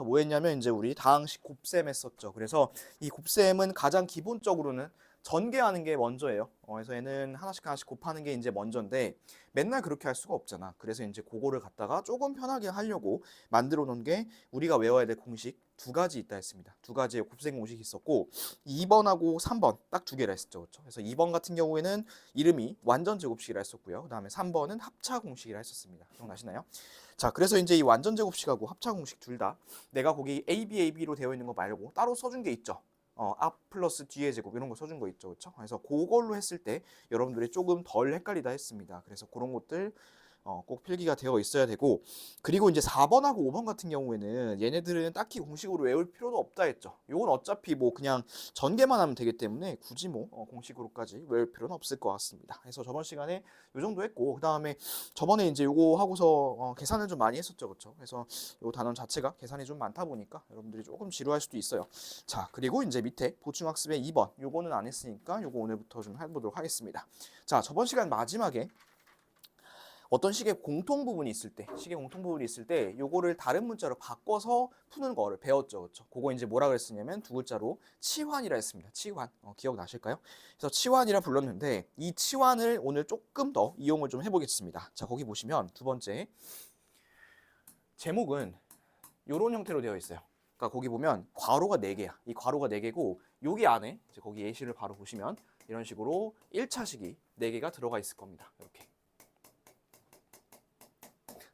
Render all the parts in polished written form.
뭐 했냐면 이제 우리 다항식 곱셈 했었죠. 그래서 이 곱셈은 가장 기본적으로는 전개하는 게 먼저예요. 그래서 얘는 하나씩 하나씩 곱하는 게 이제 먼저인데 맨날 그렇게 할 수가 없잖아. 그래서 이제 그거를 갖다가 조금 편하게 하려고 만들어 놓은 게 우리가 외워야 될 공식 두 가지 있다 했습니다. 두 가지의 곱셈 공식이 있었고 2번하고 3번 딱 두 개라 했었죠. 그렇죠? 그래서 2번 같은 경우에는 이름이 완전 제곱식이라 했었고요. 그다음에 3번은 합차 공식이라 했었습니다. 기억나시나요? 자, 그래서 이제 이 완전 제곱식하고 합차 공식 둘 다 내가 거기 ABAB로 되어 있는 거 말고 따로 써준 게 있죠. 앞 플러스 뒤의 제곱 이런 거 써준 거 있죠. 그렇죠? 그래서 그걸로 했을 때 여러분들이 조금 덜 헷갈리다 했습니다. 그래서 그런 것들 꼭 필기가 되어 있어야 되고 그리고 이제 4번하고 5번 같은 경우에는 얘네들은 딱히 공식으로 외울 필요도 없다 했죠. 이건 어차피 뭐 그냥 전개만 하면 되기 때문에 굳이 뭐 공식으로까지 외울 필요는 없을 것 같습니다. 그래서 저번 시간에 요 정도 했고 그 다음에 저번에 이제 요거 하고서 계산을 좀 많이 했었죠. 그렇죠? 그래서 요 단원 자체가 계산이 좀 많다 보니까 여러분들이 조금 지루할 수도 있어요. 자, 그리고 이제 밑에 보충학습의 2번 요거는 안 했으니까 요거 오늘부터 좀 해보도록 하겠습니다. 자, 저번 시간 마지막에 어떤 식의 공통 부분이 있을 때, 식의 공통 부분이 있을 때 요거를 다른 문자로 바꿔서 푸는 거를 배웠죠. 그렇죠? 그거 이제 뭐라 그랬었냐면 두 글자로 치환이라 했습니다. 치환. 기억나실까요? 그래서 치환이라 불렀는데 이 치환을 오늘 조금 더 이용을 좀 해보겠습니다. 자, 거기 보시면 두 번째 제목은 요런 형태로 되어 있어요. 그러니까 거기 보면 괄호가 4개야. 이 괄호가 4개고 여기 안에 이제 거기 예시를 바로 보시면 이런 식으로 1차식이 4개가 들어가 있을 겁니다. 이렇게.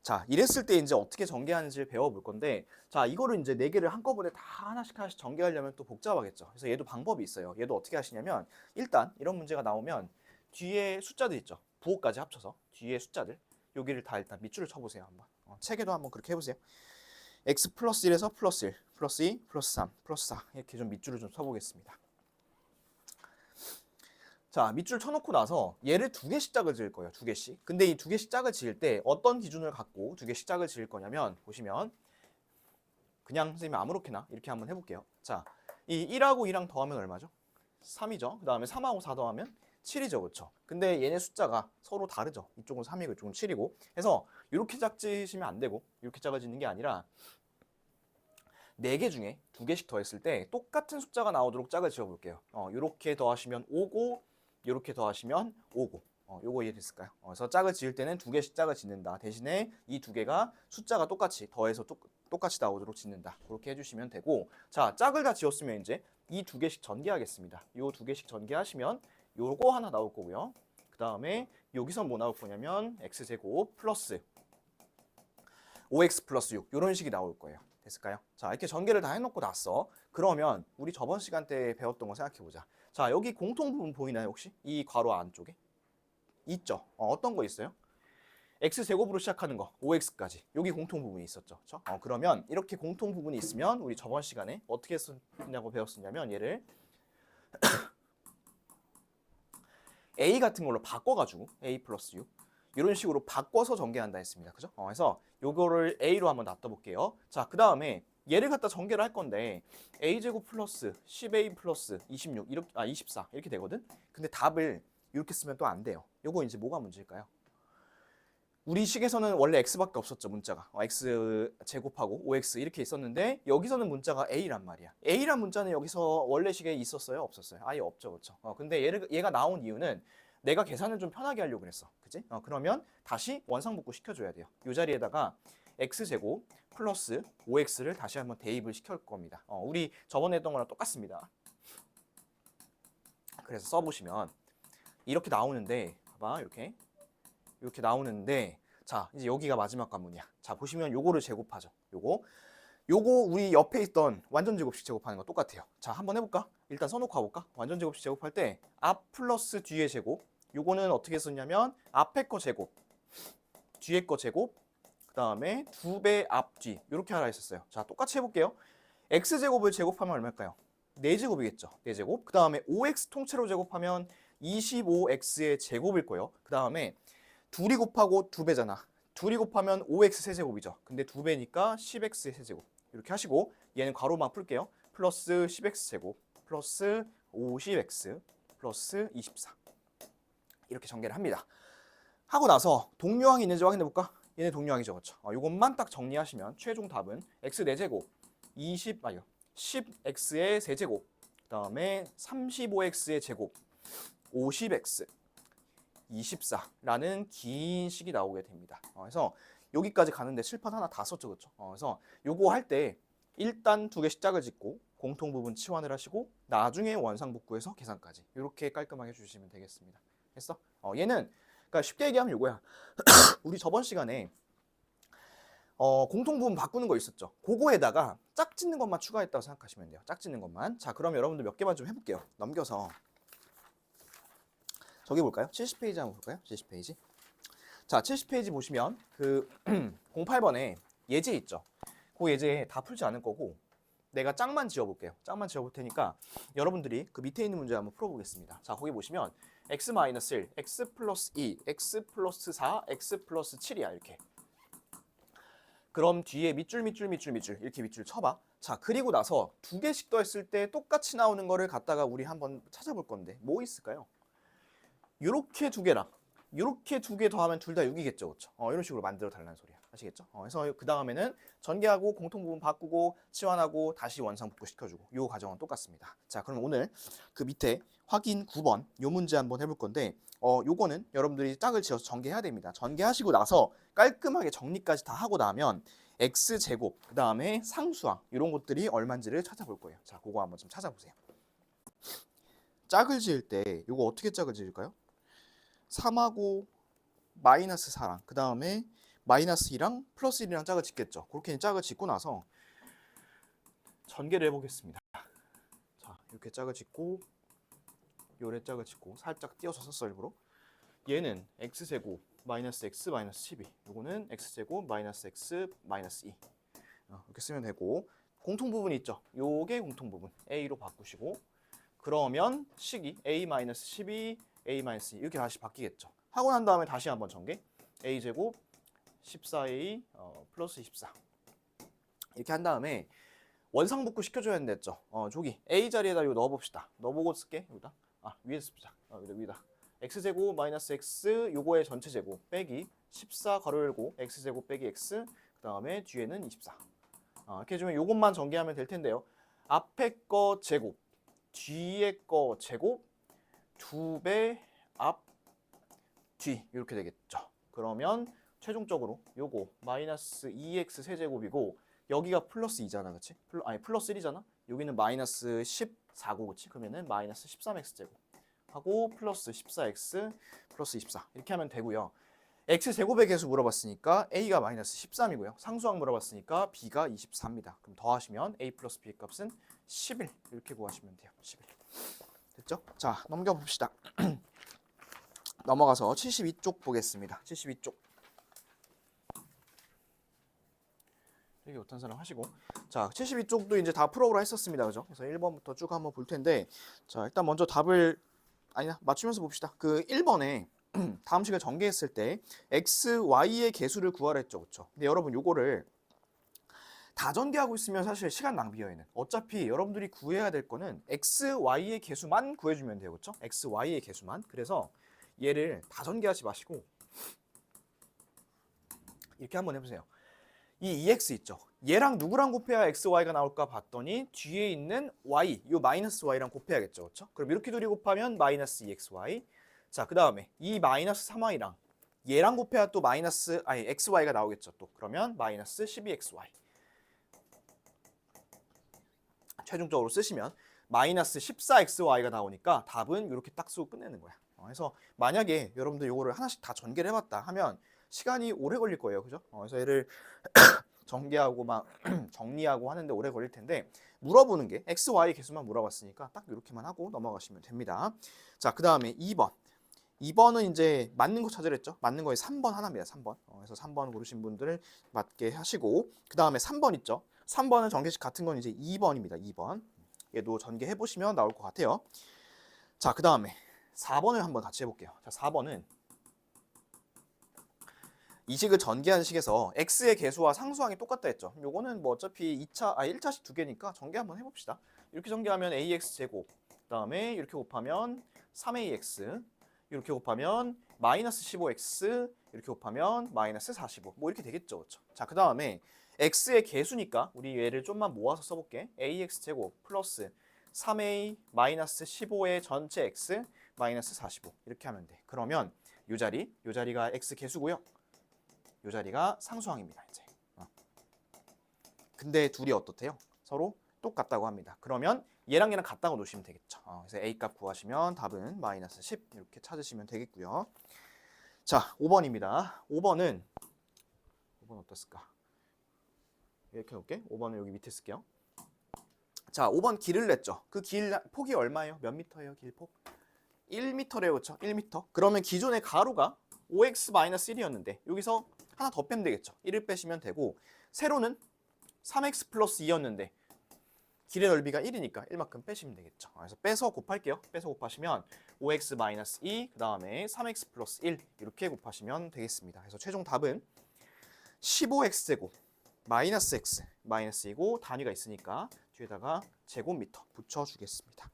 자, 이랬을 때 이제 어떻게 전개하는지를 배워볼 건데, 자, 이거를 이제 4개를 한꺼번에 다 하나씩 하나씩 전개하려면 또 복잡하겠죠. 그래서 얘도 방법이 있어요. 얘도 어떻게 하시냐면, 일단 이런 문제가 나오면 뒤에 숫자들 있죠. 부호까지 합쳐서 뒤에 숫자들 여기를 다 일단 밑줄을 쳐보세요. 한번. 책에도 한번 그렇게 해보세요. x 플러스 1에서 플러스 1, 플러스 2, 플러스 3, 플러스 4 이렇게 좀 밑줄을 좀 쳐보겠습니다. 자, 밑줄 쳐놓고 나서 얘를 2개씩 짝을 지을 거예요. 2개씩. 근데 이 2개씩 짝을 지을 때 어떤 기준을 갖고 2개씩 짝을 지을 거냐면 보시면 그냥 선생님이 아무렇게나 이렇게 한번 해볼게요. 자, 이 1하고 2랑 더하면 얼마죠? 3이죠. 그 다음에 3하고 4 더하면 7이죠. 그렇죠? 근데 얘네 숫자가 서로 다르죠. 이쪽은 3이고 이쪽은 7이고 해서 이렇게 짝 지시면 안 되고 이렇게 짝을 짓는 게 아니라 4개 중에 2개씩 더했을 때 똑같은 숫자가 나오도록 짝을 지어볼게요. 이렇게 더하시면 5고 이렇게 더하시면 5고 요거 이해됐을까요? 그래서 짝을 지을 때는 2개씩 짝을 짓는다. 대신에 이 2개가 숫자가 똑같이 더해서 똑같이 나오도록 짓는다. 그렇게 해주시면 되고 자, 짝을 다 지었으면 이제 이 2개씩 전개하겠습니다. 요 2개씩 전개하시면 요거 하나 나올 거고요. 그 다음에 여기서 뭐 나올 거냐면 x제곱 플러스 5x 플러스 6 이런 식이 나올 거예요. 됐을까요? 자, 이렇게 전개를 다 해놓고 났어. 그러면 우리 저번 시간대에 배웠던 거 생각해보자. 자, 여기 공통 부분 보이나요 혹시? 이 괄호 안쪽에? 있죠? 어떤 거 있어요? x제곱으로 시작하는 거 5x까지 여기 공통 부분이 있었죠. 그렇죠? 그러면 이렇게 공통 부분이 있으면 우리 저번 시간에 어떻게 쓰냐고 배웠었냐면 얘를 a 같은 걸로 바꿔가지고 a 플러스 6 이런 식으로 바꿔서 전개한다 했습니다. 그죠? 그래서 요거를 a로 한번 놔둬볼게요. 자, 그 다음에 얘를 갖다 전개를 할 건데 a제곱 플러스 10a 플러스 26 이렇게 24 이렇게 되거든. 근데 답을 이렇게 쓰면 또 안 돼요. 요거 이제 뭐가 문제일까요? 우리 식에서는 원래 x밖에 없었죠. 문자가 x 제곱하고 5x 이렇게 있었는데 여기서는 문자가 a란 말이야. a란 문자는 여기서 원래 식에 있었어요? 없었어요? 아예 없죠. 그렇죠? 근데 얘가 나온 이유는 내가 계산을 좀 편하게 하려고 그랬어. 그치? 그러면 다시 원상복구 시켜줘야 돼요. 이 자리에다가 x제곱 플러스 5x를 다시 한번 대입을 시킬 겁니다. 우리 저번에 했던 거랑 똑같습니다. 그래서 써보시면 이렇게 나오는데 봐봐 이렇게 나오는데 자, 이제 여기가 마지막 관문이야. 자, 보시면 요거를 제곱하죠. 요거 우리 옆에 있던 완전 제곱식 제곱하는 거 똑같아요. 자, 한번 해볼까? 일단 써놓고 가볼까? 완전 제곱식 제곱할 때 앞 플러스 뒤의 제곱 요거는 어떻게 썼냐면 앞에 거 제곱 뒤에 거 제곱 그 다음에 2배 앞뒤 이렇게 하라 했었어요. 자, 똑같이 해볼게요. x제곱을 제곱하면 얼마일까요? 4제곱이겠죠. 4제곱 그 다음에 5x 통째로 제곱하면 25x의 제곱일 거예요. 그 다음에 둘이 곱하고 2배잖아. 둘이 곱하면 5x 세제곱이죠. 근데 2배니까 10x의 세제곱. 이렇게 하시고 얘는 괄호만 풀게요. 플러스 10x 제곱 플러스 50x 플러스 24 이렇게 전개를 합니다. 하고 나서 동료항이 있는지 확인해 볼까? 얘네 동료항이죠. 그렇죠? 이것만 딱 정리하시면 최종 답은 x 4제곱 아니요. 10x의 세제곱, 그 다음에 35x의 제곱, 50x, 24라는 긴 식이 나오게 됩니다. 그래서 여기까지 가는데 칠판 하나 다 썼죠, 그렇죠? 그래서 요거 할 때 일단 두 개씩 짝을 짓고 공통 부분 치환을 하시고 나중에 원상복구해서 계산까지 이렇게 깔끔하게 해주시면 되겠습니다. 했어? 얘는 그러니까 쉽게 얘기하면 요거야. 우리 저번 시간에 공통 부분 바꾸는 거 있었죠. 그거에다가 짝 짓는 것만 추가했다고 생각하시면 돼요. 짝 짓는 것만. 자, 그럼 여러분들 몇 개만 좀 해볼게요. 넘겨서 저기 볼까요? 70페이지 한번 볼까요? 70페이지. 자, 70페이지 보시면 그 08번에 예제 있죠. 그 예제 다 풀지 않을 거고 내가 짝만 지어볼게요. 짝만 지어볼 테니까 여러분들이 그 밑에 있는 문제 한번 풀어보겠습니다. 자, 거기 보시면 x-1, x 플러스 2, x 플러스 4, x 플러스 7이야 이렇게. 그럼 뒤에 밑줄 이렇게 밑줄 쳐봐. 자, 그리고 나서 두 개씩 더했을 때 똑같이 나오는 거를 갖다가 우리 한번 찾아볼 건데 뭐 있을까요? 요렇게 두 개랑 요렇게 두 개 더하면 둘 다 6이겠죠, 그렇죠? 이런 식으로 만들어 달라는 소리야. 아시겠죠? 그래서 그 다음에는 전개하고 공통 부분 바꾸고 치환하고 다시 원상복구 시켜주고 요 과정은 똑같습니다. 자, 그럼 오늘 그 밑에 확인 9번 요 문제 한번 해볼 건데 요거는 여러분들이 짝을 지어서 전개해야 됩니다. 전개하시고 나서 깔끔하게 정리까지 다 하고 나면 x제곱 그 다음에 상수항 이런 것들이 얼마인지를 찾아볼 거예요. 자, 그거 한번 좀 찾아보세요. 짝을 지을 때 요거 어떻게 짝을 지을까요? 3하고 마이너스 4랑 그 다음에 마이너스 2랑 플러스 1이랑 짝을 짓겠죠. 그렇게 짝을 짓고 나서 전개를 해보겠습니다. 자, 이렇게 짝을 짓고 요래 짝을 짓고 살짝 띄어서 썼어 일부러. 얘는 x제곱 마이너스 x 마이너스 12 요거는 x제곱 마이너스 x 마이너스 2 이렇게 쓰면 되고 공통 부분이 있죠. 요게 공통 부분 a로 바꾸시고 그러면 식이 a 마이너스 12 a 마이너스 2 이렇게 다시 바뀌겠죠. 하고 난 다음에 다시 한번 전개 a제곱 14a 플러스 24 이렇게 한 다음에 원상복구 시켜줘야 된댔죠. 저기 a 자리에다 이거 넣어봅시다. 넣어보고 쓸게. 여기다. 위에서 쓰자. 위에다. x제곱 마이너스 x 요거의 전체 제곱 빼기 14 가로 열고 x제곱 빼기 x 그 다음에 뒤에는 24 이렇게 해주면 요것만 전개하면 될 텐데요. 앞에 거 제곱 뒤에 거 제곱 2배 앞 뒤 이렇게 되겠죠. 그러면 최종적으로 요거 마이너스 2x 세제곱이고 여기가 플러스 2잖아, 그치? 플러스 1이잖아. 여기는 마이너스 14고, 그치? 그러면은 마이너스 13x 제곱 하고 플러스 14x 플러스 24 이렇게 하면 되고요. x 제곱의 개수 물어봤으니까 a가 마이너스 13이고요. 상수항 물어봤으니까 b가 24입니다. 그럼 더하시면 a 플러스 b 값은 11 이렇게 구하시면 돼요. 11 됐죠? 자, 넘겨봅시다. 넘어가서 72쪽 보겠습니다. 72쪽. 여기 어떤 사람 하시고. 자, 72쪽도 이제 다 풀어오라 했었습니다. 그죠? 그래서 1번부터 쭉 한번 볼 텐데, 자, 일단 먼저 답을, 맞추면서 봅시다. 그 1번에 다음 식을 전개했을 때, x, y의 개수를 구하라 했죠. 그쵸? 근데 여러분, 요거를 다 전개하고 있으면 사실 시간 낭비예요, 얘는. 어차피 여러분들이 구해야 될 거는 x, y의 개수만 구해주면 돼요. 그쵸? x, y의 개수만. 그래서 얘를 다 전개하지 마시고 이렇게 한번 해보세요. 이 EX 있죠. 얘랑 누구랑 곱해야 XY가 나올까 봤더니 뒤에 있는 Y, 요 마이너스 Y랑 곱해야겠죠. 그렇죠? 그럼 이렇게 둘이 곱하면 마이너스 2XY. 자, 그 다음에 이 마이너스 3Y랑 얘랑 곱해야 또 XY가 나오겠죠. 또 그러면 마이너스 12XY. 최종적으로 쓰시면 마이너스 14XY가 나오니까 답은 이렇게 딱 쓰고 끝내는 거야. 그래서 만약에 여러분들 요거를 하나씩 다 전개를 해봤다 하면 시간이 오래 걸릴 거예요. 그죠? 그래서 얘를 전개하고 막 정리하고 하는데 오래 걸릴 텐데 물어보는 게 x, y 개수만 물어봤으니까 딱 이렇게만 하고 넘어가시면 됩니다. 자, 그 다음에 2번. 2번은 이제 맞는 거 찾으랬죠? 맞는 거에 3번 하나입니다. 3번. 그래서 3번 고르신 분들을 맞게 하시고 그 다음에 3번 있죠? 3번은 전개식 같은 건 이제 2번입니다. 2번. 얘도 전개해 보시면 나올 것 같아요. 자, 그 다음에 4번을 한번 같이 해볼게요. 자, 4번은 이 식을 전개한 식에서 x의 개수와 상수항이 똑같다 했죠. 요거는 뭐 어차피 1차식 두 개니까 전개 한번 해봅시다. 이렇게 전개하면 ax 제곱, 그 다음에 이렇게 곱하면 3ax, 이렇게 곱하면 마이너스 15x, 이렇게 곱하면 마이너스 45. 뭐 이렇게 되겠죠. 그렇죠? 자, 그 다음에 x의 개수니까 우리 얘를 좀만 모아서 써볼게. ax제곱 플러스 3a 마이너스 15의 전체 x 마이너스 45 이렇게 하면 돼. 그러면 요 자리가 x 개수고요. 요 자리가 상수항입니다. 이제. 근데 둘이 어떻대요? 서로 똑같다고 합니다. 그러면 얘랑 같다고 놓으시면 되겠죠. 그래서 a 값 구하시면 답은 마이너스 10 이렇게 찾으시면 되겠고요. 자, 5번입니다. 5번 어떻을까? 이렇게 해볼게. 5번은 여기 밑에 쓸게요. 자, 5번 길을 냈죠. 그 길 폭이 얼마예요? 몇 미터예요? 길폭? 1m래요. 그렇죠? 1m. 그러면 기존의 가로가 5x-1이었는데 여기서 하나 더 빼면 되겠죠. 1을 빼시면 되고 세로는 3x 플러스 2였는데 길의 넓이가 1이니까 1만큼 빼시면 되겠죠. 그래서 빼서 곱할게요. 빼서 곱하시면 5x-2 그 다음에 3x 플러스 1 이렇게 곱하시면 되겠습니다. 그래서 최종 답은 15x제곱 마이너스 x 마이너스이고 단위가 있으니까 뒤에다가 제곱미터 붙여주겠습니다.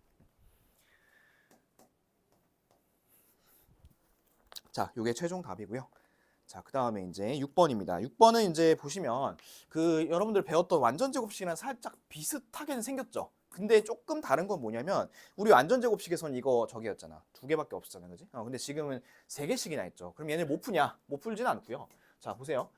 자, 요게 최종 답이고요. 자, 그 다음에 이제 6번입니다. 6번은 이제 보시면 그 여러분들 배웠던 완전제곱식이랑 살짝 비슷하게는 생겼죠. 근데 조금 다른 건 뭐냐면 우리 완전제곱식에서는 이거 저기였잖아. 2개밖에 없었잖아, 그지? 근데 지금은 3개씩이나 있죠. 그럼 얘네 못 푸냐? 못 풀진 않고요. 자, 보세요.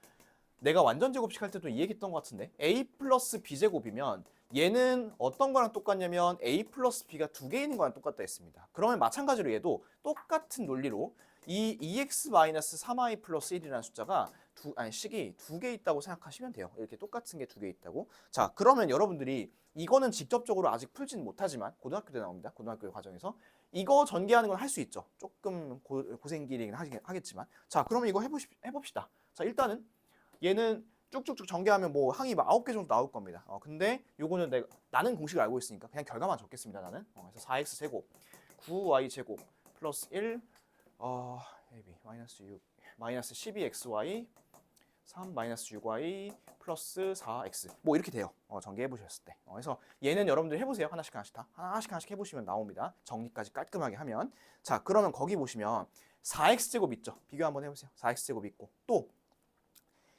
내가 완전제곱식 할 때도 이 얘기했던 것 같은데 a 플러스 b제곱이면 얘는 어떤 거랑 똑같냐면 a 플러스 b가 2개 있는 거랑 똑같다 했습니다. 그러면 마찬가지로 얘도 똑같은 논리로 이 2x-3i 플러스 1이라는 숫자가 식이 2개 있다고 생각하시면 돼요. 이렇게 똑같은 게 2개 있다고. 자, 그러면 여러분들이 이거는 직접적으로 아직 풀지는 못하지만 고등학교 때 나옵니다. 고등학교 과정에서 이거 전개하는 건 할 수 있죠. 조금 고생길이긴 하겠지만. 자, 그러면 이거 해봅시다. 자, 일단은 얘는 쭉쭉쭉 전개하면 뭐 항이 9개 정도 나올 겁니다. 근데 요거는 나는 공식을 알고 있으니까 그냥 결과만 적겠습니다. 나는. 그래서 4x 제곱 9y 제곱 플러스 1 AB 마이너스 6 마이너스 12xy 3 마이너스 6y 플러스 4x 뭐 이렇게 돼요. 전개해 보셨을 때. 그래서 얘는 여러분들 해보세요. 하나씩 해보시면 나옵니다. 정리까지 깔끔하게 하면. 자, 그러면 거기 보시면 4x제곱 있죠. 비교 한번 해보세요. 4x제곱 있고 또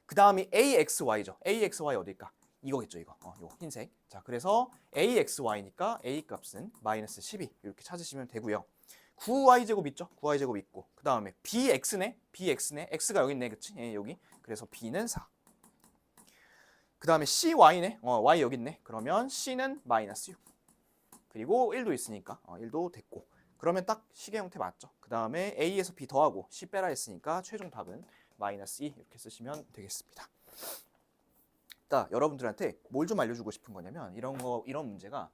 그 다음이 axy죠. axy 어딜까? 이거겠죠, 이거. 요 흰색. 자, 그래서 axy니까 a 값은 마이너스 12 이렇게 찾으시면 되고요. 9y제곱 있죠? 9y제곱 있고 그 다음에 bx네? x가 여기 있네, 그치? 예, 여기. 그래서 b는 4. 그 다음에 cy네? y 여기 있네. 그러면 c는 마이너스 6. 그리고 1도 있으니까 1도 됐고. 그러면 딱 시계 형태 맞죠? 그 다음에 a에서 b 더하고 c 빼라 했으니까 최종 답은 마이너스 2 이렇게 쓰시면 되겠습니다. 딱 여러분들한테 뭘 좀 알려주고 싶은 거냐면 이런 문제가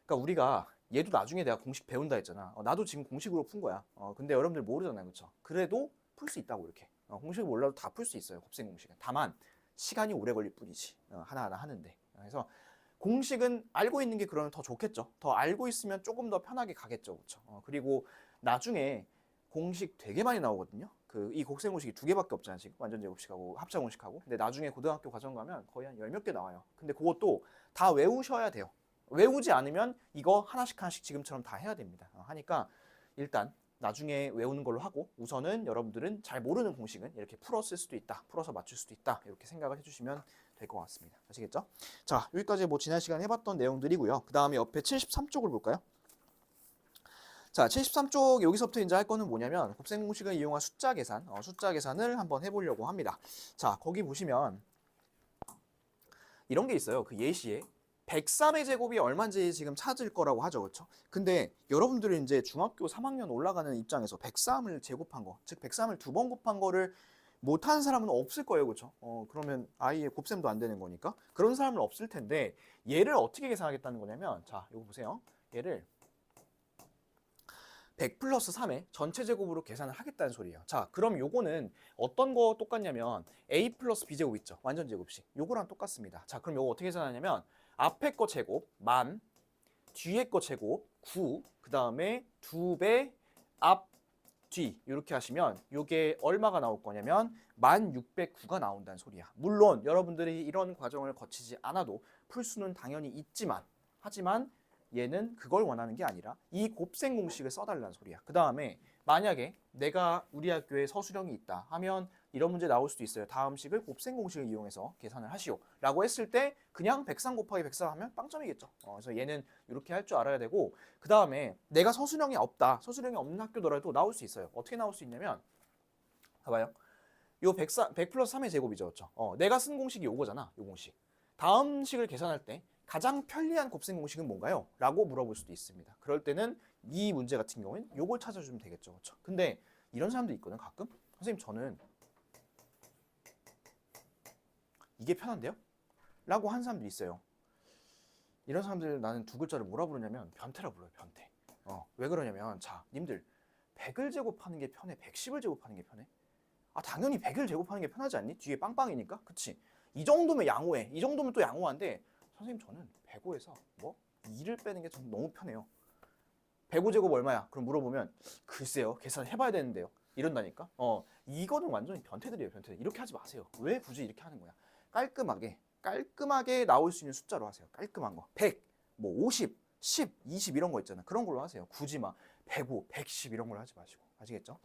그러니까 우리가 얘도 나중에 내가 공식 배운다 했잖아. 나도 지금 공식으로 푼 거야. 근데 여러분들 모르잖아요, 그렇죠? 그래도 풀 수 있다고 이렇게. 공식을 몰라도 다 풀 수 있어요, 곱셈 공식은. 다만 시간이 오래 걸릴 뿐이지. 하나하나 하는데. 그래서 공식은 알고 있는 게 그러면 더 좋겠죠. 더 알고 있으면 조금 더 편하게 가겠죠, 그렇죠? 그리고 나중에 공식 되게 많이 나오거든요. 이 곱셈 공식이 2개밖에 없잖아요, 지금. 완전제곱식하고 합자공식하고. 근데 나중에 고등학교 과정 가면 거의 한 10몇 개 나와요. 근데 그것도 다 외우셔야 돼요. 외우지 않으면 이거 하나씩 지금처럼 다 해야 됩니다. 하니까 일단 나중에 외우는 걸로 하고 우선은 여러분들은 잘 모르는 공식은 이렇게 풀어 쓸 수도 있다. 풀어서 맞출 수도 있다. 이렇게 생각을 해주시면 될 것 같습니다. 아시겠죠? 자, 여기까지 뭐 지난 시간에 해봤던 내용들이고요. 그 다음에 옆에 73쪽을 볼까요? 자, 73쪽 여기서부터 이제 할 거는 뭐냐면 곱셈 공식을 이용한 숫자 계산을 한번 해보려고 합니다. 자, 거기 보시면 이런 게 있어요. 그 예시에 103의 제곱이 얼마인지 지금 찾을 거라고 하죠, 그렇죠? 근데 여러분들이 이제 중학교 3학년 올라가는 입장에서 103을 제곱한 거, 즉 103을 2번 곱한 거를 못하는 사람은 없을 거예요, 그렇죠? 그러면 아예 곱셈도 안 되는 거니까 그런 사람은 없을 텐데 얘를 어떻게 계산하겠다는 거냐면, 자, 이거 보세요. 얘를 100 플러스 3의 전체 제곱으로 계산을 하겠다는 소리예요. 자, 그럼 요거는 어떤 거 똑같냐면 a 플러스 b 제곱 있죠? 완전 제곱식. 요거랑 똑같습니다. 자, 그럼 요거 어떻게 계산하냐면 앞에 거 제곱 만, 뒤에 거 제곱 9, 그 다음에 2배 앞, 뒤 이렇게 하시면 요게 얼마가 나올 거냐면 1609가 나온다는 소리야. 물론 여러분들이 이런 과정을 거치지 않아도 풀 수는 당연히 있지만 하지만 얘는 그걸 원하는 게 아니라 이 곱셈 공식을 써달라는 소리야. 그 다음에 만약에 내가 우리 학교에 서술형이 있다 하면 이런 문제 나올 수도 있어요. 다음 식을 곱셈 공식을 이용해서 계산을 하시오 라고 했을 때 그냥 103 곱하기 103 하면 빵점이겠죠. 그래서 얘는 이렇게 할 줄 알아야 되고, 그 다음에 내가 서술형이 없다, 서술형이 없는 학교더라도 나올 수 있어요. 어떻게 나올 수 있냐면, 봐봐요. 요 100 플러스 3의 제곱이죠. 그렇죠? 내가 쓴 공식이 요거잖아. 요 공식. 다음 식을 계산할 때 가장 편리한 곱셈 공식은 뭔가요? 라고 물어볼 수도 있습니다. 그럴 때는 이 문제 같은 경우는 요걸 찾아주면 되겠죠. 그렇죠? 근데 이런 사람도 있거든, 가끔. 선생님, 저는 이게 편한데요? 라고 한 사람도 있어요. 이런 사람들 나는 두 글자를 뭐라 부르냐면 변태라 불러요. 변태. 왜 그러냐면, 자, 님들 100을 제곱하는 게 편해? 110을 제곱하는 게 편해? 당연히 100을 제곱하는 게 편하지 않니? 뒤에 빵빵이니까. 그치? 이 정도면 양호해. 이 정도면 또 양호한데, 선생님 저는 105에서 2를 빼는 게 전 너무 편해요. 105제곱 얼마야? 그럼 물어보면 글쎄요, 계산해봐야 되는데요. 이런다니까. 이거는 완전히 변태들이에요. 변태들. 이렇게 하지 마세요. 왜 굳이 이렇게 하는 거야? 깔끔하게 나올 수 있는 숫자로 하세요. 깔끔한 거. 100, 50, 10, 20 이런 거 있잖아. 그런 걸로 하세요. 굳이 막 105, 110 이런 걸로 하지 마시고. 아시겠죠?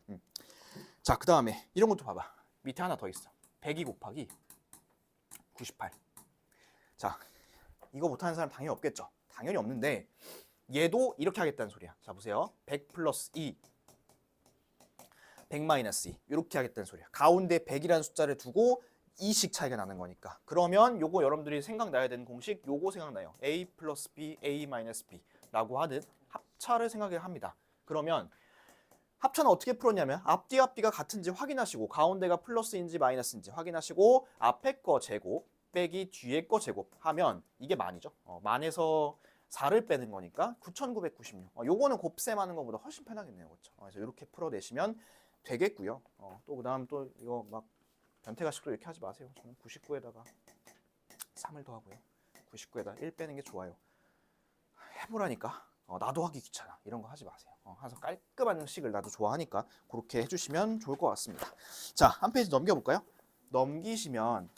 자, 그 다음에 이런 것도 봐봐. 밑에 하나 더 있어. 102 곱하기 98. 자, 이거 못하는 사람 당연히 없겠죠. 당연히 없는데 얘도 이렇게 하겠다는 소리야. 자, 보세요. 100 플러스 2, 100 마이너스 2 이렇게 하겠다는 소리야. 가운데 100이라는 숫자를 두고 2씩 차이가 나는 거니까. 그러면 요거 여러분들이 생각나야 되는 공식 요거 생각나요. a 플러스 b, a 마이너스 b 라고 하는 합차를 생각을 합니다. 그러면 합차는 어떻게 풀었냐면 앞뒤 앞뒤가 같은지 확인하시고 가운데가 플러스인지 마이너스인지 확인하시고 앞에 거 제곱 빼기 뒤에 거 제곱 하면 이게 만이죠. 만에서 4를 빼는 거니까 9996. 요거는 곱셈하는 것보다 훨씬 편하겠네요. 그렇죠? 그래서 이렇게 풀어내시면 되겠고요. 또 그다음 또 이거 막 변태가식 또 이렇게 하지 마세요. 저는 99에다가 3을 더하고요. 99에다 1 빼는 게 좋아요. 해보라니까. 나도 하기 귀찮아. 이런 거 하지 마세요. 항상 깔끔한 식을 나도 좋아하니까 그렇게 해주시면 좋을 것 같습니다. 자, 한 페이지 넘겨볼까요? 넘기시면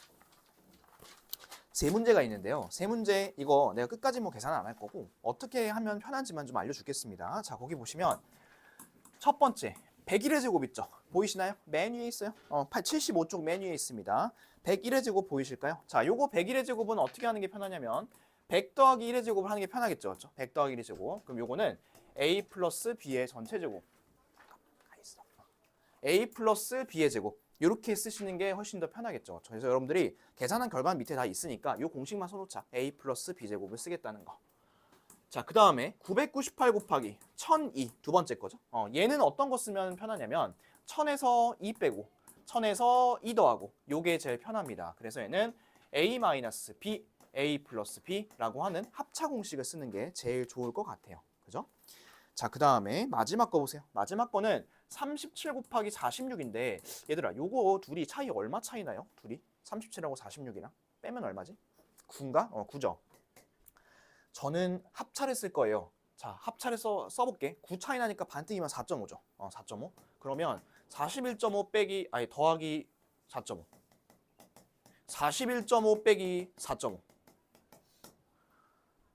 세 문제가 있는데요. 세 문제 이거 내가 끝까지 뭐 계산 안 할 거고 어떻게 하면 편한지만 좀 알려주겠습니다. 자, 거기 보시면 첫 번째 101의 제곱 있죠? 보이시나요? 맨 위에 있어요. 75쪽 맨 위에 있습니다. 101의 제곱 보이실까요? 자, 요거 101의 제곱은 어떻게 하는 게 편하냐면 100 더하기 1의 제곱을 하는 게 편하겠죠. 그렇죠? 100 더하기 1의 제곱. 그럼 요거는 a 플러스 b의 전체 제곱. a 플러스 b의 제곱. 이렇게 쓰시는 게 훨씬 더 편하겠죠. 그래서 여러분들이 계산한 결과는 밑에 다 있으니까 요 공식만 써놓자. a 플러스 b 제곱을 쓰겠다는 거. 자, 그 다음에 998 곱하기 1002 두 번째 거죠. 얘는 어떤 거 쓰면 편하냐면 1000에서 2 빼고 1000에서 2 더하고 요게 제일 편합니다. 그래서 얘는 a 마이너스 b, a 플러스 b라고 하는 합차 공식을 쓰는 게 제일 좋을 것 같아요. 그죠? 자, 그 다음에 마지막 거 보세요. 마지막 거는 37 곱하기 46인데 얘들아 요거 둘이 차이 얼마 차이 나요? 둘이? 37하고 46이랑 빼면 얼마지? 9인가? 9죠. 저는 합차를 쓸 거예요. 자, 합차를 써볼게. 9 차이 나니까 반뜨기면 4.5죠. 4.5. 그러면 41.5 빼기, 더하기 4.5. 41.5 빼기 4.5.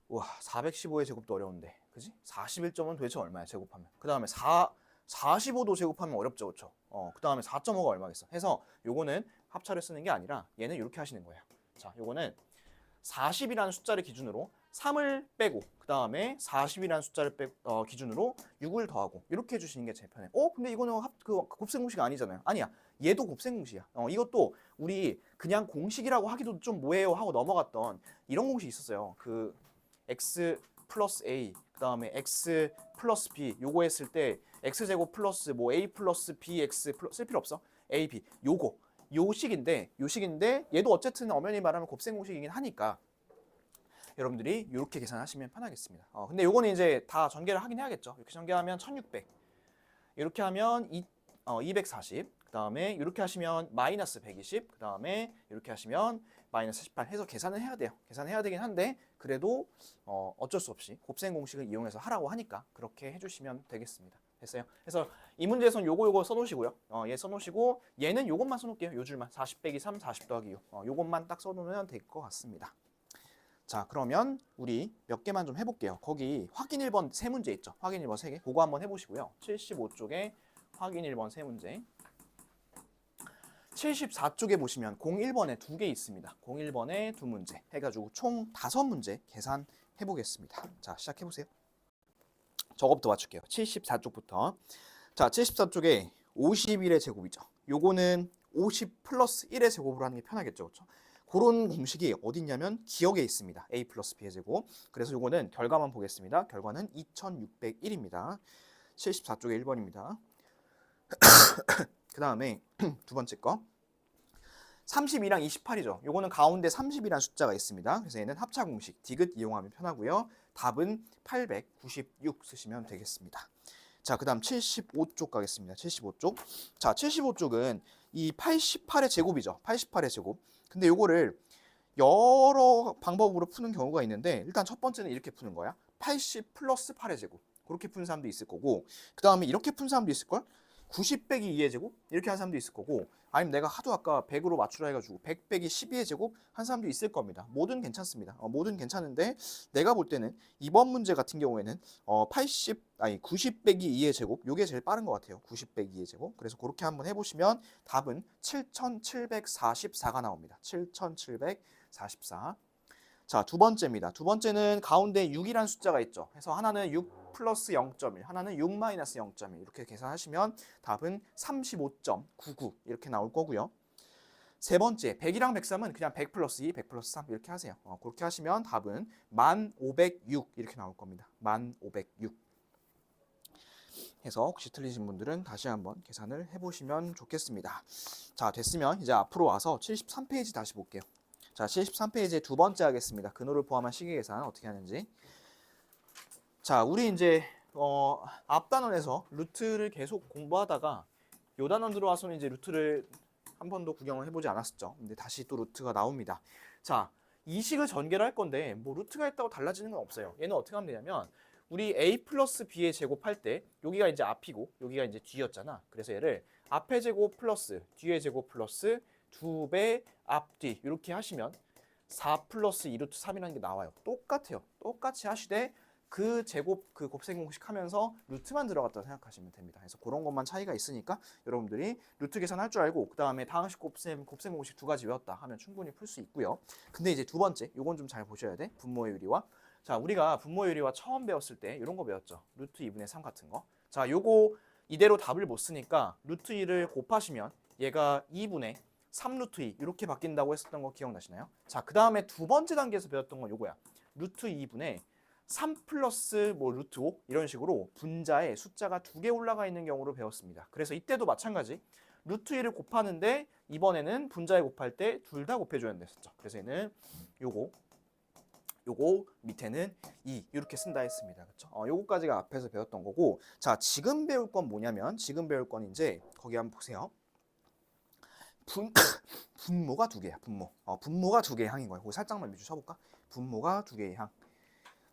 우와, 415의 제곱도 어려운데. 그지? 41.5는 도대체 얼마야, 제곱하면. 그 다음에 45도 제곱하면 어렵죠, 그렇죠? 그 다음에 4.5가 얼마겠어? 해서 요거는 합차를 쓰는 게 아니라 얘는 이렇게 하시는 거예요. 자, 요거는 40이라는 숫자를 기준으로 3을 빼고 그 다음에 40이라는 숫자를 기준으로 6을 더하고 이렇게 해주시는 게 제일 편해요. 근데 이거는 곱셈 공식 아니잖아요. 아니야. 얘도 곱셈 공식이야. 이것도 우리 그냥 공식이라고 하기도 좀 뭐예요 하고 넘어갔던 이런 공식이 있었어요. 그 x 플러스 a 그 다음에 x 플러스 b 요거 했을 때 x제곱 플러스 뭐 a 플러스 bx 쓸 필요 없어. a, b 요 식인데 얘도 어쨌든 엄연히 말하면 곱셈 공식이긴 하니까 여러분들이 이렇게 계산하시면 편하겠습니다. 근데 요거는 이제 다 전개를 하긴 해야겠죠. 이렇게 전개하면 1600 이렇게 하면 240 그 다음에 이렇게 하시면 마이너스 120 그 다음에 이렇게 하시면 마이너스 18 해서 계산을 해야 돼요. 계산해야 되긴 한데 그래도 어쩔 수 없이 곱셈 공식을 이용해서 하라고 하니까 그렇게 해주시면 되겠습니다. 됐어요? 그래서 이 문제에서는 요거 써놓으시고요. 얘 써놓으시고 얘는 요것만 써놓을게요. 요 줄만 40 빼기 3 40 더하기 6 요것만 딱 써놓으면 될 것 같습니다. 자, 그러면 우리 몇 개만 좀 해볼게요. 거기 확인 1번 세 문제 있죠. 확인 1번 3개. 그거 한번 해보시고요. 75쪽에 확인 1번 세 문제. 74쪽에 보시면 01번에 2개 있습니다. 01번에 2문제 해가지고 총 5문제 계산해 보겠습니다. 자, 시작해 보세요. 저거부터 맞출게요. 74쪽부터. 자, 74쪽에 51의 제곱이죠. 요거는 50 플러스 1의 제곱으로 하는 게 편하겠죠. 그렇죠? 그런 공식이 어디 있냐면 기억에 있습니다. a 플러스 b의 제곱. 그래서 요거는 결과만 보겠습니다. 결과는 2601입니다. 74쪽에 1번입니다. 그 다음에 두 번째 거 32랑 28이죠. 요거는 가운데 30이라는 숫자가 있습니다. 그래서 얘는 합차 공식 디귿 이용하면 편하고요. 답은 896 쓰시면 되겠습니다. 자, 그 다음 75쪽 가겠습니다. 75쪽. 자, 75쪽은 이 88의 제곱이죠. 88의 제곱. 근데 요거를 여러 방법으로 푸는 경우가 있는데 일단 첫 번째는 이렇게 푸는 거야. 80 플러스 8의 제곱. 그렇게 푸는 사람도 있을 거고 그 다음에 이렇게 푸는 사람도 있을 걸. 90 빼기 2의 제곱 이렇게 한 사람도 있을 거고 아니면 내가 하도 아까 100으로 맞추라 해가지고 100 빼기 12의 제곱 한 사람도 있을 겁니다. 뭐든 괜찮습니다. 뭐든 괜찮은데 내가 볼 때는 이번 문제 같은 경우에는 90 빼기 2의 제곱 요게 제일 빠른 것 같아요. 90 빼기 2의 제곱. 그래서 그렇게 한번 해보시면 답은 7744가 나옵니다. 7744. 자, 두 번째입니다. 두 번째는 가운데 6이라는 숫자가 있죠. 그래서 하나는 6 플러스 0.1, 하나는 6 마이너스 0.1 이렇게 계산하시면 답은 35.99 이렇게 나올 거고요. 세 번째, 100이랑 103은 그냥 100 플러스 2, 100 플러스 3 이렇게 하세요. 그렇게 하시면 답은 1506 이렇게 나올 겁니다. 1506 해서 혹시 틀리신 분들은 다시 한번 계산을 해보시면 좋겠습니다. 자, 됐으면 이제 앞으로 와서 73페이지 다시 볼게요. 자, 73페이지에 두 번째 하겠습니다. 근호를 포함한 식의 계산 어떻게 하는지. 자, 우리 이제 앞 단원에서 루트를 계속 공부하다가 요 단원 들어와서는 이제 루트를 한 번도 구경을 해보지 않았었죠. 근데 다시 또 루트가 나옵니다. 자, 이 식을 전개를 할 건데 뭐 루트가 있다고 달라지는 건 없어요. 얘는 어떻게 하면 되냐면 우리 a 플러스 b의 제곱할 때 여기가 이제 앞이고 여기가 이제 뒤였잖아. 그래서 얘를 앞의 제곱 플러스 뒤의 제곱 플러스 2배 앞뒤 이렇게 하시면 4 플러스 2루트 3이라는 게 나와요. 똑같아요. 똑같이 하시되 그 제곱 그 곱셈 공식 하면서 루트만 들어갔다고 생각하시면 됩니다. 그래서 그런 것만 차이가 있으니까 여러분들이 루트 계산할 줄 알고 그 다음에 다항식 곱셈 공식 두 가지 외웠다 하면 충분히 풀 수 있고요. 근데 이제 두 번째 요건 좀 잘 보셔야 돼. 분모의 유리화. 자, 우리가 분모의 유리화 처음 배웠을 때 이런 거 배웠죠. 루트 2분의 3 같은 거. 자, 요거 이대로 답을 못 쓰니까 루트 2를 곱하시면 얘가 2분의 3루트 2 이렇게 바뀐다고 했었던 거 기억나시나요? 자, 그 다음에 두 번째 단계에서 배웠던 건 요거야. 루트 2분의 3 플러스 뭐 루트 5 이런 식으로 분자에 숫자가 2개 올라가 있는 경우로 배웠습니다. 그래서 이때도 마찬가지 루트 2를 곱하는데 이번에는 분자에 곱할 때 둘 다 곱해줘야 됐었죠. 그래서 얘는 요거 밑에는 2 이렇게 쓴다 했습니다. 그렇죠? 요거까지가 앞에서 배웠던 거고 자, 지금 배울 건 뭐냐면 지금 배울 건 이제 거기 한번 보세요. 분모가 2개야. 분모가 2개의 항인 거예요. 거기 살짝만 밑줄 쳐볼까? 분모가 2개의 항.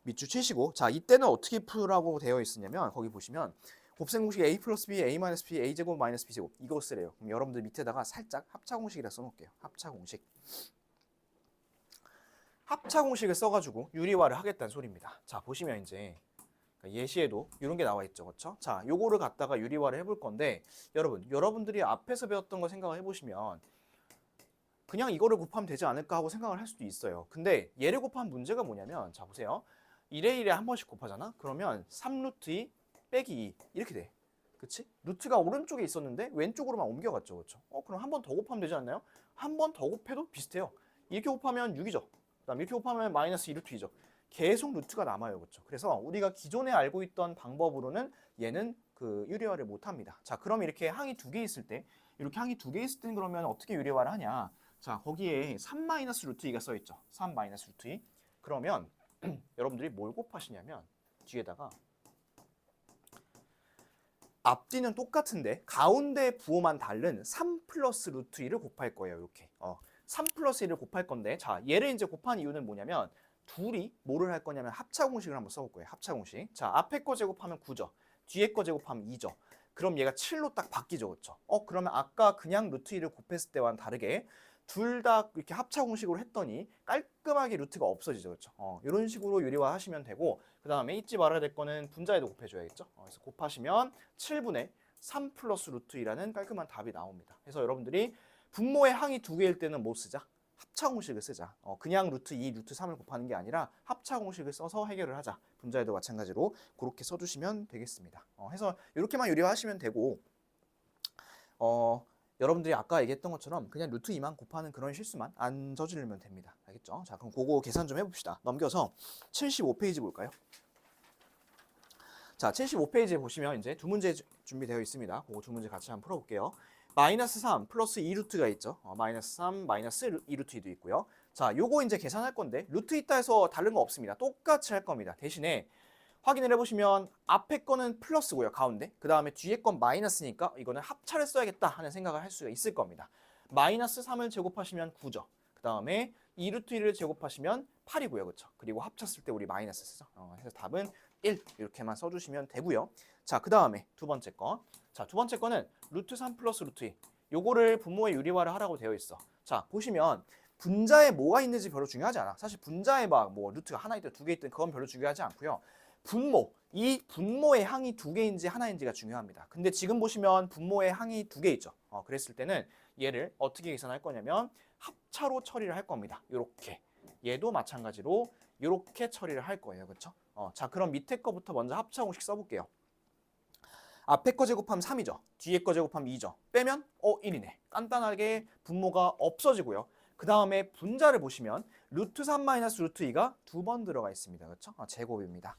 밑줄 치시고 자, 이때는 어떻게 풀라고 되어 있으냐면 거기 보시면 곱셈 공식 a 플러스 b, a 마이너스 b, a 제곱 마이너스 b 제곱 이거 쓰래요. 그럼 여러분들 밑에다가 살짝 합차 공식이라 써놓을게요. 합차 공식. 합차 공식을 써가지고 유리화를 하겠다는 소리입니다. 자, 보시면 이제 예시에도 이런 게 나와 있죠. 그렇죠? 자, 요거를 갖다가 유리화를 해볼 건데 여러분들이 앞에서 배웠던 거 생각을 해보시면 그냥 이거를 곱하면 되지 않을까 하고 생각을 할 수도 있어요. 근데 얘를 곱한 문제가 뭐냐면 자, 보세요. 1에 1에 한 번씩 곱하잖아? 그러면 3루트 2 빼기 2 이렇게 돼. 그치? 루트가 오른쪽에 있었는데 왼쪽으로만 옮겨갔죠. 그렇죠? 그럼 한 번 더 곱하면 되지 않나요? 한 번 더 곱해도 비슷해요. 이렇게 곱하면 6이죠. 그 다음 이렇게 곱하면 마이너스 2루트 2죠. 계속 루트가 남아요. 그렇죠? 그래서 우리가 기존에 알고 있던 방법으로는 얘는 그 유리화를 못 합니다. 자, 그럼 이렇게 항이 2개 있을 때 이렇게 항이 2개 있을 때는 그러면 어떻게 유리화를 하냐? 자, 거기에 3 마이너스 루트 2가 써 있죠. 3 마이너스 루트 2. 그러면 여러분들이 뭘 곱하시냐면 뒤에다가 앞뒤는 똑같은데 가운데 부호만 다른 3 플러스 루트 2를 곱할 거예요. 이렇게 3 플러스 1을 곱할 건데 자, 얘를 이제 곱한 이유는 뭐냐면 둘이 뭐를 할 거냐면 합차 공식을 한번 써볼 거예요. 합차 공식. 자, 앞에 거 제곱하면 9죠. 뒤에 거 제곱하면 2죠. 그럼 얘가 7로 딱 바뀌죠. 그렇죠? 그러면 아까 그냥 루트 2를 곱했을 때와는 다르게 둘 다 이렇게 합차 공식으로 했더니 깔끔하게 루트가 없어지죠. 그렇죠? 이런 식으로 유리화 하시면 되고 그 다음에 잊지 말아야 될 거는 분자에도 곱해줘야겠죠. 그래서 곱하시면 7분의 3 플러스 루트 2라는 깔끔한 답이 나옵니다. 그래서 여러분들이 분모의 항이 두 개일 때는 뭐 쓰자? 합차 공식을 쓰자. 그냥 루트 2, 루트 3을 곱하는 게 아니라 합차 공식을 써서 해결을 하자. 분자에도 마찬가지로 그렇게 써주시면 되겠습니다. 해서 이렇게만 유리화하시면 되고 여러분들이 아까 얘기했던 것처럼 그냥 루트 2만 곱하는 그런 실수만 안 저지르면 됩니다. 알겠죠? 자, 그럼 그거 계산 좀 해봅시다. 넘겨서 75페이지 볼까요? 자, 75페이지에 보시면 이제 두 문제 준비되어 있습니다. 그거 두 문제 같이 한번 풀어볼게요. 마이너스 3 플러스 2루트가 있죠. 마이너스 3 마이너스 2루트 2도 있고요. 자, 요거 이제 계산할 건데 루트 있다 해서 다른 거 없습니다. 똑같이 할 겁니다. 대신에 확인을 해보시면 앞에 거는 플러스고요. 가운데. 그 다음에 뒤에 건 마이너스니까 이거는 합차를 써야겠다 하는 생각을 할 수가 있을 겁니다. 마이너스 3을 제곱하시면 9죠. 그 다음에 2루트 1을 제곱하시면 8이고요. 그렇죠? 그리고 합차 쓸 때 우리 마이너스 쓰죠. 그래서 답은 1 이렇게만 써주시면 되고요. 자, 그 다음에 두 번째 거. 자, 두 번째 거는 루트 3 플러스 루트 2. 요거를 분모의 유리화를 하라고 되어 있어. 자, 보시면 분자에 뭐가 있는지 별로 중요하지 않아. 사실 분자에 막 뭐 루트가 하나 있든 두 개 있든 그건 별로 중요하지 않고요. 분모, 이 분모의 항이 두 개인지 하나인지가 중요합니다. 근데 지금 보시면 분모의 항이 두 개 있죠. 그랬을 때는 얘를 어떻게 계산할 거냐면 합차로 처리를 할 겁니다. 요렇게. 얘도 마찬가지로 요렇게 처리를 할 거예요. 그렇죠? 자, 그럼 밑에 거부터 먼저 합차 공식 써볼게요. 앞에 거 제곱하면 3이죠. 뒤에 거 제곱하면 2죠. 빼면 1이네. 간단하게 분모가 없어지고요. 그 다음에 분자를 보시면 루트 3 마이너스 루트 2가 두 번 들어가 있습니다. 그렇죠? 제곱입니다.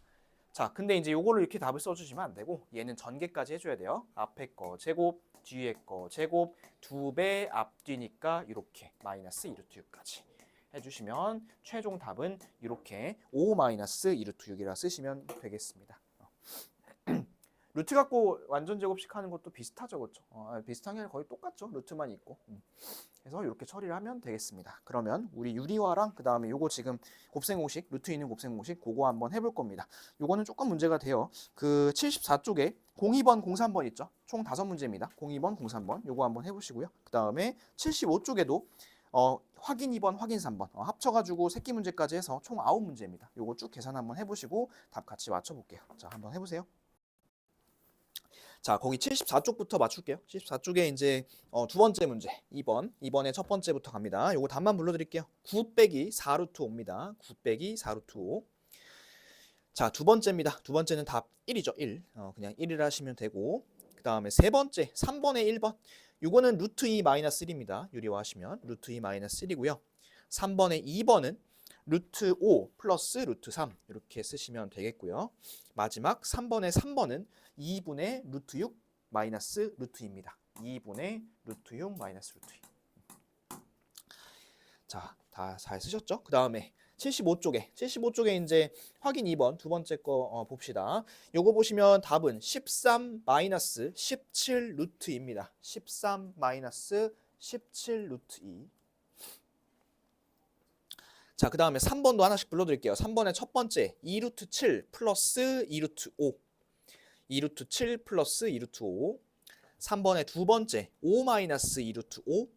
자, 근데 이제 요거를 이렇게 답을 써주시면 안 되고 얘는 전개까지 해줘야 돼요. 앞에 거 제곱, 뒤에 거 제곱, 2배 앞뒤니까 이렇게 마이너스 2루트 6까지 해주시면 최종 답은 이렇게 5 마이너스 2루트 6이라 쓰시면 되겠습니다. 루트 갖고 완전 제곱식 하는 것도 비슷하죠, 그렇죠? 비슷한 게 아니라 거의 똑같죠, 루트만 있고. 그래서 이렇게 처리를 하면 되겠습니다. 그러면 우리 유리화랑 그 다음에 요거 지금 곱셈 공식, 루트 있는 곱셈 공식 그거 한번 해볼 겁니다. 요거는 조금 문제가 돼요. 그 74쪽에 02번, 03번 있죠? 총 5문제입니다. 02번, 03번 요거 한번 해보시고요. 그 다음에 75쪽에도 확인 2번, 확인 3번 합쳐가지고 새끼 문제까지 해서 총 9문제입니다. 요거 쭉 계산 한번 해보시고 답 같이 맞춰볼게요. 자, 한번 해보세요. 자, 거기 74쪽부터 맞출게요. 74쪽에 이제 두 번째 문제 2번의 첫 번째부터 갑니다. 요거 답만 불러드릴게요. 9 빼기 4루트 5입니다. 9 빼기 4루트 5. 자, 두 번째입니다. 두 번째는 답 1이죠. 1. 그냥 1이라 하시면 되고 그 다음에 세 번째 3번의 1번. 요거는 루트 2 마이너스 1입니다. 유리화하시면 루트 2 마이너스 1이고요. 3번의 2번은 루트 5 플러스 루트 3 이렇게 쓰시면 되겠고요. 마지막 3번의 3번은 2분의 루트 6 마이너스 루트 2입니다. 2분의 루트 6 마이너스 루트 2. 자, 다 잘 쓰셨죠? 그 다음에 75쪽에 이제 확인 2번 두 번째 거 봅시다. 요거 보시면 답은 13 마이너스 17 루트 2입니다. 13 마이너스 17 루트 2. 자, 그 다음에 3번도 하나씩 불러드릴게요. 3번의 첫 번째 2루트 7 플러스 2루트 5. 2루트 7 플러스 2루트 5. 3번의 두 번째 5 마이너스 2루트 5.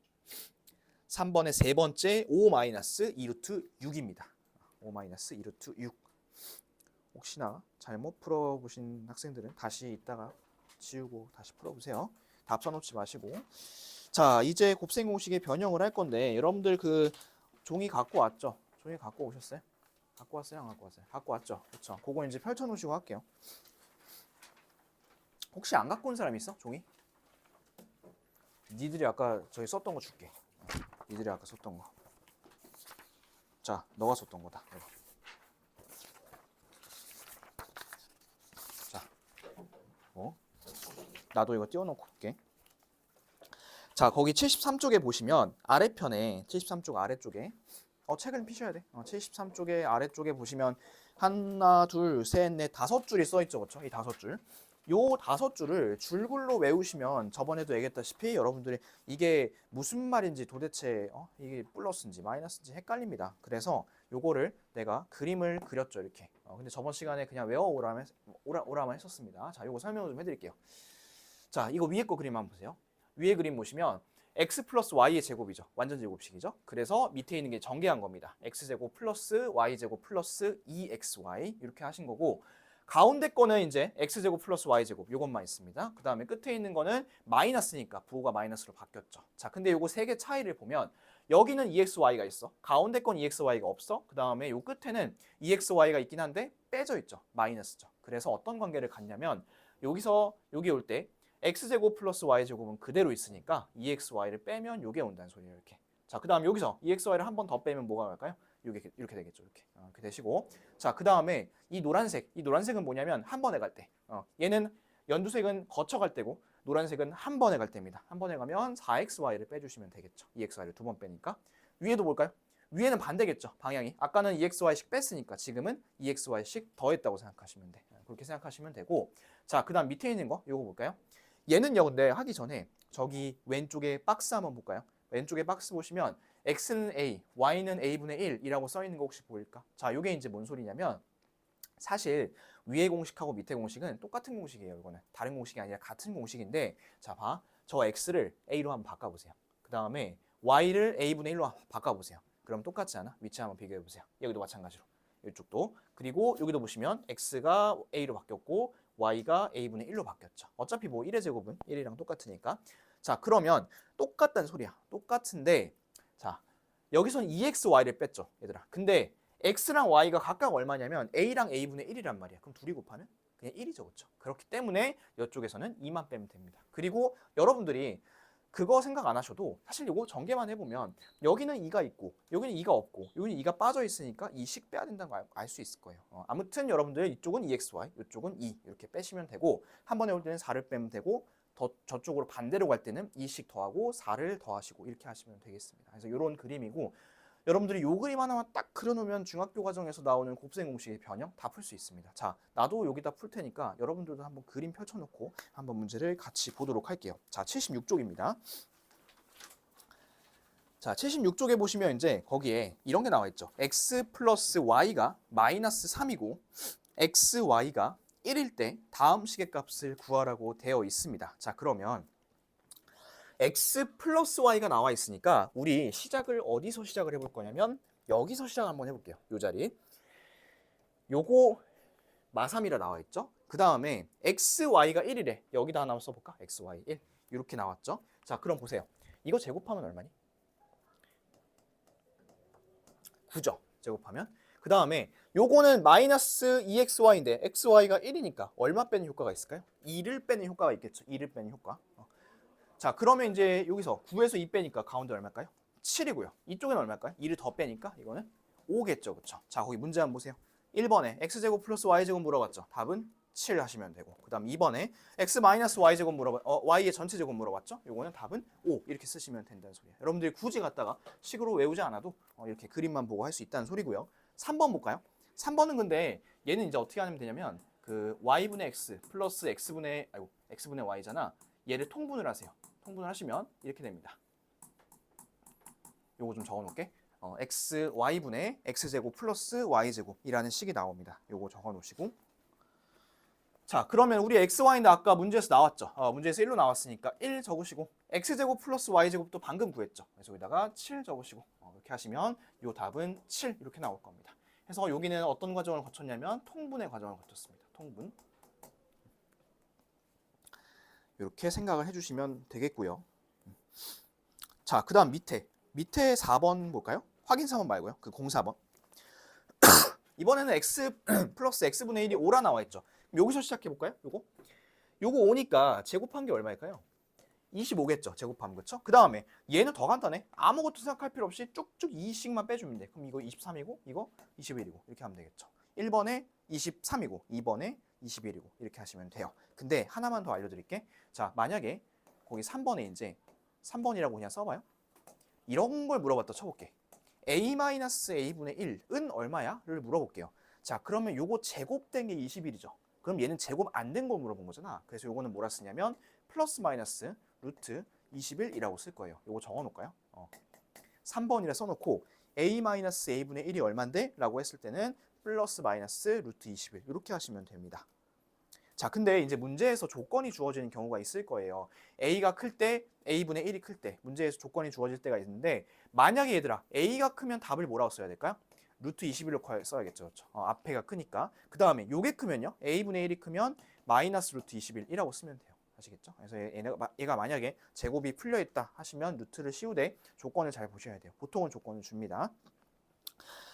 3번의 세 번째 5 마이너스 2루트 6입니다. 5 마이너스 2루트 6. 혹시나 잘못 풀어보신 학생들은 다시 이따가 지우고 다시 풀어보세요. 답 써놓지 마시고. 자, 이제 곱셈 공식의 변형을 할 건데 여러분들 그 종이 갖고 왔죠? 종이 갖고 오셨어요? 갖고 왔어요? 안 갖고 왔어요? 갖고 왔죠? 그렇죠? 그거 이제 펼쳐놓으시고 할게요. 혹시 안 갖고 온 사람 있어? 종이? 니들이 아까 저기 썼던 거 줄게. 니들이 아까 썼던 거. 자, 너가 썼던 거다. 이거. 자, 나도 이거 띄워놓고 올게. 자, 거기 73쪽에 보시면 아래편에 73쪽 아래쪽에 책을 피셔야 돼. 73쪽에 아래쪽에 보시면 하나, 둘, 셋, 넷, 5줄이 써 있죠, 그렇죠? 이 5줄. 요 5줄을 줄글로 외우시면 저번에도 얘기했다시피 여러분들이 이게 무슨 말인지 도대체 이게 플러스인지 마이너스인지 헷갈립니다. 그래서 요거를 내가 그림을 그렸죠, 이렇게. 근데 저번 시간에 그냥 외워오라만 했었습니다. 자, 요거 설명을 좀 해드릴게요. 자, 이거 위에 거 그림 한번 보세요. 위에 그림 보시면 x 플러스 y의 제곱이죠. 완전 제곱식이죠. 그래서 밑에 있는 게 전개한 겁니다. x제곱 플러스 y제곱 플러스 2xy 이렇게 하신 거고 가운데 거는 이제 x제곱 플러스 y제곱 요것만 있습니다. 그 다음에 끝에 있는 거는 마이너스니까 부호가 마이너스로 바뀌었죠. 자, 근데 요거 세 개 차이를 보면 여기는 EXY가 있어. 가운데 건 EXY가 없어. 그 다음에 요 끝에는 EXY가 있긴 한데 빼져 있죠. 마이너스죠. 그래서 어떤 관계를 갖냐면 여기서 여기 올 때 x제곱 플러스 y제곱은 그대로 있으니까 EXY를 빼면 요게 온다는 소리예요. 이렇게. 자, 그 다음 여기서 EXY를 한 번 더 빼면 뭐가 갈까요? 이렇게 되겠죠. 이렇게 되시고. 자, 그 다음에 이 노란색은 뭐냐면 한 번에 갈 때. 얘는 연두색은 거쳐갈 때고 노란색은 한 번에 갈 때입니다. 한 번에 가면 4xy를 빼주시면 되겠죠. EXY를 두 번 빼니까. 위에도 볼까요? 위에는 반대겠죠. 방향이. 아까는 EXY씩 뺐으니까 지금은 EXY씩 더했다고 생각하시면 돼. 그렇게 생각하시면 되고. 자, 그 다음 밑에 있는 거 이거 볼까요? 얘는요. 근데 하기 전에 저기 왼쪽에 박스 한번 볼까요? 왼쪽에 박스 보시면 x는 a, y는 a분의 1이라고 써 있는 거 혹시 보일까? 자, 이게 이제 뭔 소리냐면 사실 위에 공식하고 밑에 공식은 똑같은 공식이에요. 이거는 다른 공식이 아니라 같은 공식인데 자, 봐. 저 x를 a로 한번 바꿔보세요. 그 다음에 y를 a분의 1로 바꿔보세요. 그럼 똑같지 않아? 위치 한번 비교해보세요. 여기도 마찬가지로. 이쪽도. 그리고 여기도 보시면 x가 a로 바뀌었고 y가 a분의 1로 바뀌었죠. 어차피 뭐 1의 제곱은 1이랑 똑같으니까. 자, 그러면 똑같다는 소리야. 똑같은데 자, 여기서는 EXY를 뺐죠, 얘들아. 근데 X랑 Y가 각각 얼마냐면 A랑 A분의 1이란 말이야. 그럼 둘이 곱하면 그냥 1이죠, 그렇죠? 그렇기 때문에 이쪽에서는 2만 빼면 됩니다. 그리고 여러분들이 그거 생각 안 하셔도 사실 이거 전개만 해보면 여기는 2가 있고 여기는 2가 없고 여기는 2가 빠져 있으니까 2씩 빼야 된다는 거 알 수 있을 거예요. 아무튼 여러분들 이쪽은 EXY, 이쪽은 2 이렇게 빼시면 되고 한 번에 올 때는 4를 빼면 되고 저쪽으로 반대로 갈 때는 2씩 더하고 4를 더하시고 이렇게 하시면 되겠습니다. 그래서 이런 그림이고 여러분들이 요 그림 하나만 딱 그려놓으면 중학교 과정에서 나오는 곱셈 공식의 변형 다 풀 수 있습니다. 자, 나도 여기다 풀 테니까 여러분들도 한번 그림 펼쳐놓고 한번 문제를 같이 보도록 할게요. 자, 76쪽입니다. 자, 76쪽에 보시면 이제 거기에 이런 게 나와 있죠. x 플러스 y가 마이너스 3이고 xy가 1일 때 다음 식의 값을 구하라고 되어 있습니다. 자, 그러면 x 플러스 y가 나와 있으니까 우리 시작을 어디서 시작을 해볼 거냐면 여기서 시작 한번 해볼게요. 이 자리. 요거 마3이라 나와 있죠. 그 다음에 xy가 1이래. 여기다 하나 써볼까? xy 1 이렇게 나왔죠. 자, 그럼 보세요. 이거 제곱하면 얼마니? 9죠. 제곱하면. 그 다음에 요거는 마이너스 2xy인데 xy가 1이니까 얼마 빼는 효과가 있을까요? 2를 빼는 효과가 있겠죠. 2를 빼는 효과. 자, 그러면 이제 여기서 9에서 2 빼니까 가운데 얼마일까요? 7이고요. 이쪽에는 얼마일까요? 2를 더 빼니까 이거는 5겠죠. 그렇죠? 자, 거기 문제 한번 보세요. 1번에 x제곱 플러스 y제곱 물어봤죠. 답은 7 하시면 되고. 그 다음 2번에 x 마이너스 y제곱 y의 전체 제곱 물어봤죠. 요거는 답은 5 이렇게 쓰시면 된다는 소리예요. 여러분들이 굳이 갖다가 식으로 외우지 않아도 이렇게 그림만 보고 할 수 있다는 소리고요. 3번 볼까요? 3번은 근데 얘는 이제 어떻게 하면 되냐면 그 y분의 x 플러스 x분의 y잖아. 얘를 통분을 하세요. 통분을 하시면 이렇게 됩니다. 요거 좀 적어놓을게. x y분의 x제곱 플러스 y제곱이라는 식이 나옵니다. 요거 적어놓으시고. 자, 그러면 우리 xy인데 아까 문제에서 나왔죠. 문제에서 1로 나왔으니까 1 적으시고 x제곱 플러스 y제곱도 방금 구했죠. 그래서 여기다가 7 적으시고 이렇게 하시면 요 답은 7 이렇게 나올 겁니다. 그래서 여기는 어떤 과정을 거쳤냐면 통분의 과정을 거쳤습니다. 통분. 이렇게 생각을 해주시면 되겠고요. 자, 그 다음 밑에 4번 볼까요? 확인사번 말고요. 그 04번. 이번에는 x 플러스 x분의 1이 5라 나와 있죠. 여기서 시작해 볼까요? 요거 5니까 제곱한 게 얼마일까요? 25겠죠. 제곱하면. 그렇죠? 그 다음에 얘는 더 간단해. 아무것도 생각할 필요 없이 쭉쭉 2씩만 빼주면 돼. 그럼 이거 23이고 이거 21이고 이렇게 하면 되겠죠. 1번에 23이고 2번에 21이고 이렇게 하시면 돼요. 근데 하나만 더 알려드릴게. 자, 만약에 거기 3번에 이제 3번이라고 그냥 써봐요. 이런 걸 물어봤다 쳐볼게. a-a분의 1은 얼마야? 를 물어볼게요. 자, 그러면 요거 제곱된 게 21이죠. 그럼 얘는 제곱 안 된 거 물어본 거잖아. 그래서 요거는 뭐라 쓰냐면 플러스 마이너스 루트 21이라고 쓸 거예요. 요거 적어놓을까요? 3번이라 써놓고 a-a분의 1이 얼만데? 라고 했을 때는 플러스 마이너스 루트 21 이렇게 하시면 됩니다. 자, 근데 이제 문제에서 조건이 주어지는 경우가 있을 거예요. a가 클 때, a분의 1이 클 때 문제에서 조건이 주어질 때가 있는데 만약에 얘들아 a가 크면 답을 뭐라고 써야 될까요? 루트 21로 써야겠죠. 그렇죠? 앞에가 크니까. 그 다음에 요게 크면요. a분의 1이 크면 마이너스 루트 21이라고 쓰면 돼요. 아시겠죠? 그래서 얘가 만약에 제곱이 풀려있다 하시면 루트를 씌우되 조건을 잘 보셔야 돼요. 보통은 조건을 줍니다.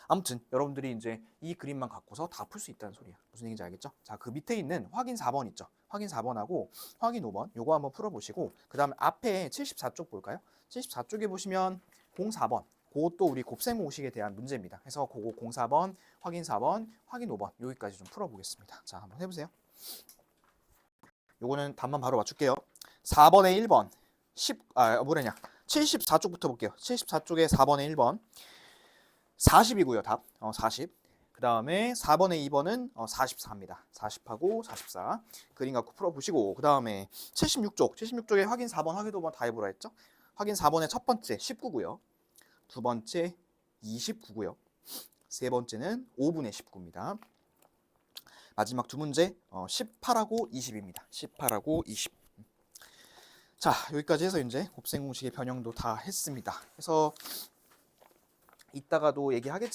아무튼 여러분들이 이제 이 그림만 갖고서 다 풀 수 있다는 소리야. 무슨 얘기인지 알겠죠? 자, 그 밑에 있는 확인 4번 있죠? 확인 4번하고 확인 5번 요거 한번 풀어보시고 그 다음에 앞에 74쪽 볼까요? 74쪽에 보시면 04번 그것도 우리 곱셈 공식에 대한 문제입니다. 그래서 그거 04번, 확인 4번, 확인 5번 여기까지 좀 풀어보겠습니다. 자, 한번 해보세요. 요거는 답만 바로 맞출게요. 4번에 1번 74쪽부터 볼게요. 74쪽에 4번에 1번 40이고요. 답 40. 그 다음에 4번에 2번은 44입니다. 40하고 44 그림 갖고 풀어보시고 그 다음에 76쪽에 확인 4번, 확인 5번 다 해보라 했죠. 확인 4번의 첫 번째 19고요. 두 번째 29고요. 세 번째는 5분의 19입니다. 마지막 두 문제 18하고 20입니다. 18하고 20. 자, 여기까지 해서 이제 곱셈 공식의 변형도 다 했습니다. 그래서 이따가도 얘기하겠지만